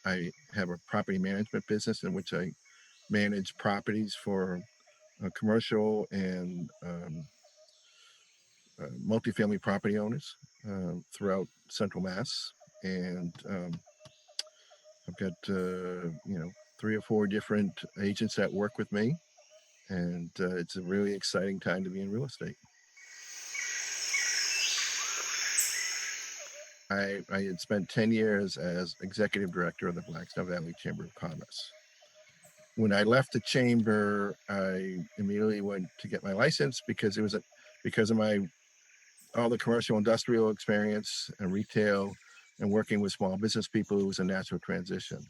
I have a property management business in which I manage properties for commercial and multifamily property owners throughout Central Mass, and I've got 3 or 4 different agents that work with me, and it's a really exciting time to be in real estate. I had spent 10 years as executive director of the Blackstone Valley Chamber of Commerce. When I left the chamber, I immediately went to get my license because because of my all the commercial industrial experience and retail and working with small business people. It was a natural transition.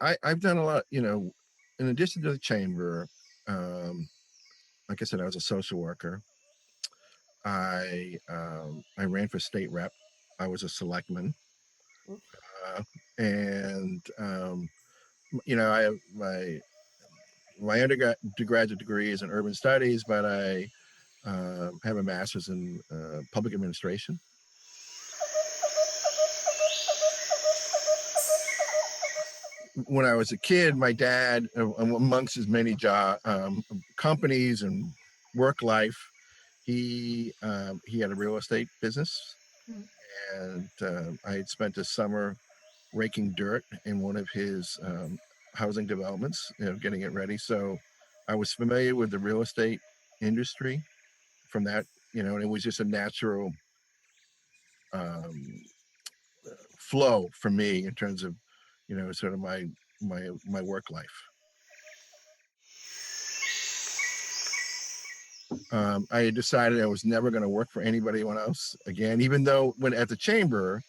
I've done a lot, in addition to the chamber. Like I said, I was a social worker. I ran for state rep. I was a selectman. Uh, and I have my undergraduate degree is in urban studies, but I have a master's in public administration. When I was a kid, my dad, amongst his many companies and work life, he had a real estate business, and I had spent a summer raking dirt in one of his housing developments, getting it ready. So I was familiar with the real estate industry from that, and it was just a natural um, flow for me in terms of, sort of my work life. I had decided I was never going to work for anybody else again, even though when at the chamber,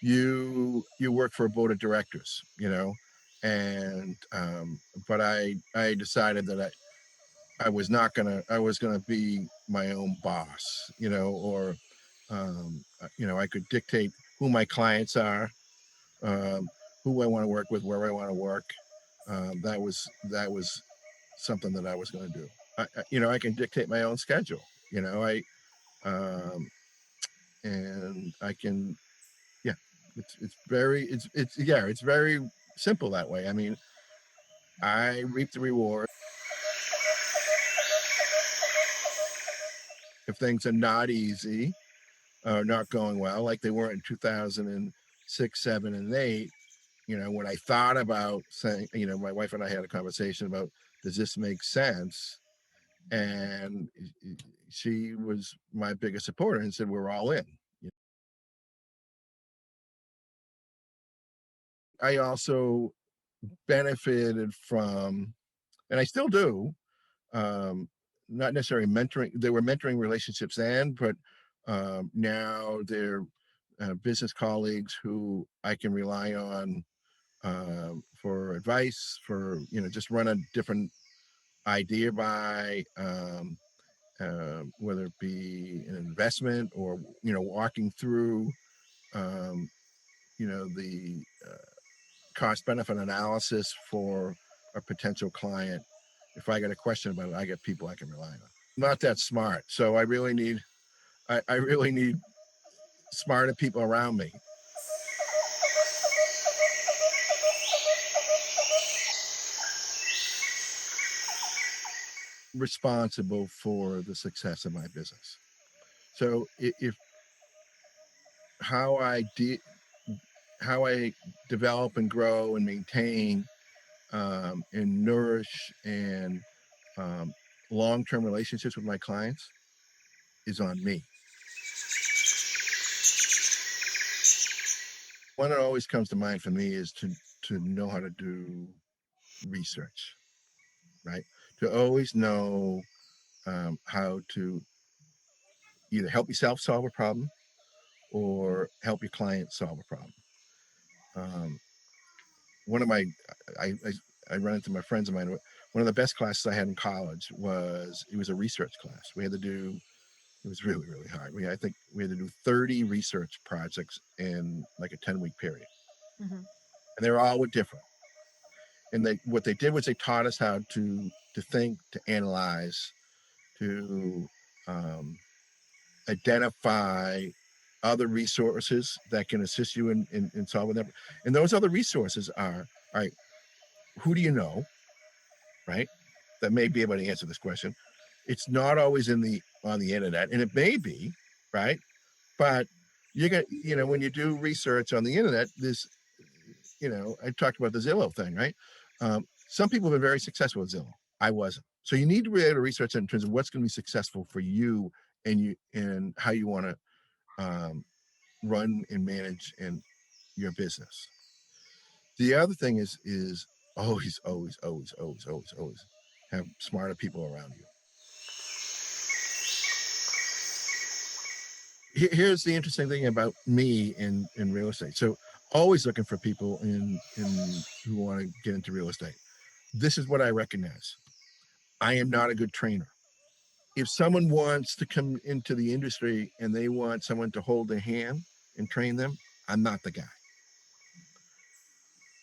you work for a board of directors, and but I decided that I was not gonna I was gonna be my own boss, or I could dictate who my clients are, um, who I want to work with, where I want to work. That was something that I was going to do. I can dictate my own schedule. I um, and I can, yeah. It's very simple that way. I mean, I reap the reward if things are not easy or not going well, like they were in 2006, 7, and 8. When I thought about saying, my wife and I had a conversation about, does this make sense? And she was my biggest supporter and said, we're all in. I also benefited from, and I still do, um, not necessarily mentoring. There were mentoring relationships then, but now they're business colleagues who I can rely on for advice, for just run a different idea by, whether it be an investment or walking through um, the cost benefit analysis for a potential client. If I got a question about it, I get people I can rely on. I'm not that smart, so I really need smarter people around me. Responsible for the success of my business. So if how I de- how I develop and grow and maintain and nourish and um, long-term relationships with my clients is on me. One that always comes to mind for me is to know how to do research, right? To always know how to either help yourself solve a problem or help your client solve a problem. Um, one of my, I, I, I run into my friends of mine. One of the best classes I had in college it was a research class. We had to do, it was really, really hard. I think we had to do 30 research projects in like a 10-week period. Mm-hmm. And they were all different. And what they did was they taught us how to think, to analyze, to um, identify other resources that can assist you in solving that. And those other resources are, all right, who do you know, right? That may be able to answer this question. It's not always on the internet, and it may be, right? But you got, when you do research on the internet, I talked about the Zillow thing, right? Some people have been very successful with Zillow. I wasn't. So you need to be able to research in terms of what's going to be successful for you and how you want to run and manage and your business. The other thing is always, always, always, always, always, always have smarter people around you. Here's the interesting thing about me in real estate. So always looking for people in who want to get into real estate. This is what I recognize. I am not a good trainer. If someone wants to come into the industry and they want someone to hold their hand and train them, I'm not the guy.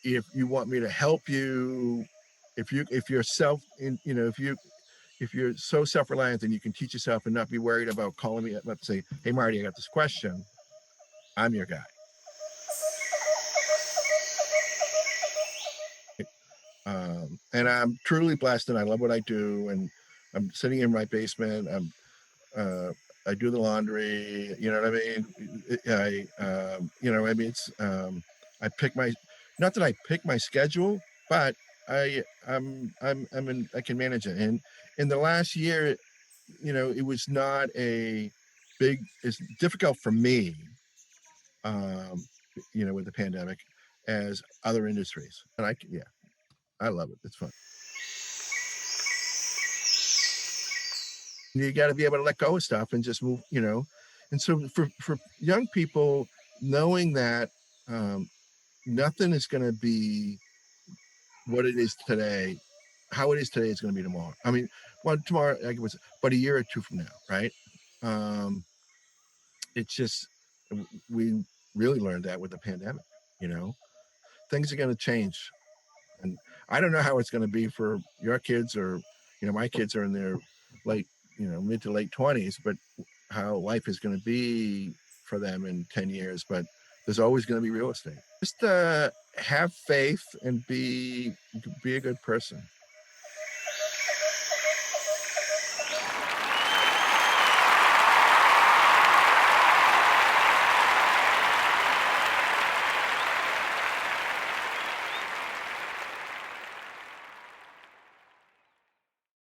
If you want me to help you, if you're self in, if you're so self-reliant and you can teach yourself and not be worried about calling me up and say, hey Marty, I got this question, I'm your guy. And I'm truly blessed and I love what I do. And I'm sitting in my basement. I do the laundry, you know what I mean? I pick not that I pick my schedule, but I can manage it. And in the last year, it was not it's difficult for me, with the pandemic as other industries. And I love it. It's fun. You got to be able to let go of stuff and just move, And so for young people, knowing that nothing is going to be what it is today, how it is today is going to be tomorrow. I mean, well, tomorrow, like it was, but a year or two from now, right? It's just, we really learned that with the pandemic, things are going to change. And I don't know how it's going to be for your kids or, my kids are in their mid to late 20s, but how life is going to be for them in 10 years. But there's always going to be real estate. Just have faith and be a good person.